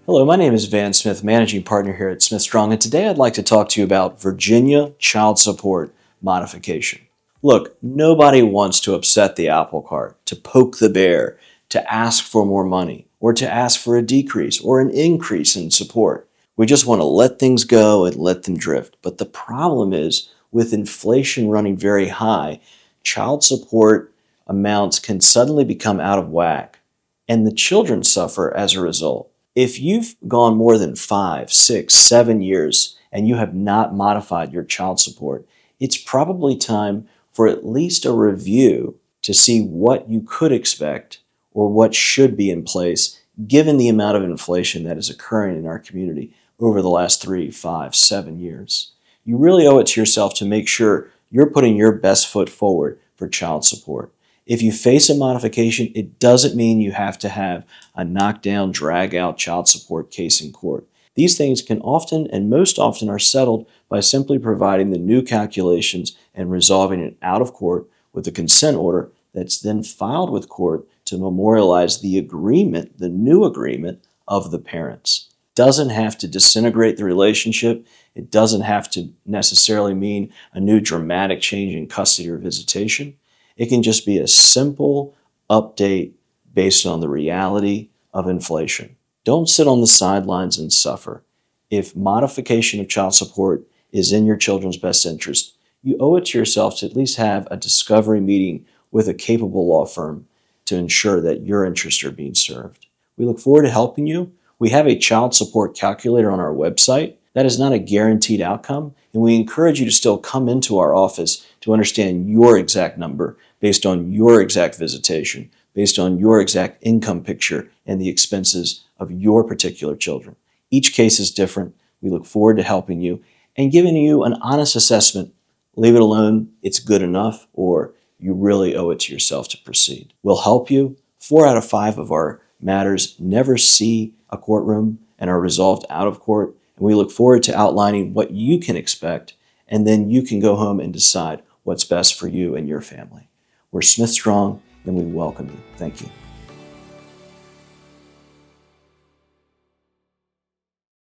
Hello, my name is Van Smith, managing partner here at Smith Strong, and today I'd like to talk to you about Virginia child support modification. Look, nobody wants to upset the apple cart, to poke the bear, to ask for more money, or to ask for a decrease or an increase in support. We just want to let things go and let them drift. But the problem is, with inflation running very high, child support amounts can suddenly become out of whack, and the children suffer as a result. If you've gone more than 5, 6, 7 years and you have not modified your child support, it's probably time for at least a review to see what you could expect or what should be in place given the amount of inflation that is occurring in our community over the last 3, 5, 7 years. You really owe it to yourself to make sure you're putting your best foot forward for child support. If you face a modification, it doesn't mean you have to have a knockdown, drag-out child support case in court. These things can often and most often are settled by simply providing the new calculations and resolving it out of court with a consent order that's then filed with court to memorialize the agreement, the new agreement of the parents. It doesn't have to disintegrate the relationship. It doesn't have to necessarily mean a new dramatic change in custody or visitation. It can just be a simple update based on the reality of inflation. Don't sit on the sidelines and suffer. If modification of child support is in your children's best interest, you owe it to yourself to at least have a discovery meeting with a capable law firm to ensure that your interests are being served. We look forward to helping you. We have a child support calculator on our website. That is not a guaranteed outcome, and we encourage you to still come into our office to understand your exact number based on your exact visitation, based on your exact income picture and the expenses of your particular children. Each case is different. We look forward to helping you and giving you an honest assessment. Leave it alone, it's good enough, or you really owe it to yourself to proceed. We'll help you. 4 out of 5 of our matters never see a courtroom and are resolved out of court. And we look forward to outlining what you can expect, and then you can go home and decide what's best for you and your family. We're Smith Strong, and we welcome you. Thank you.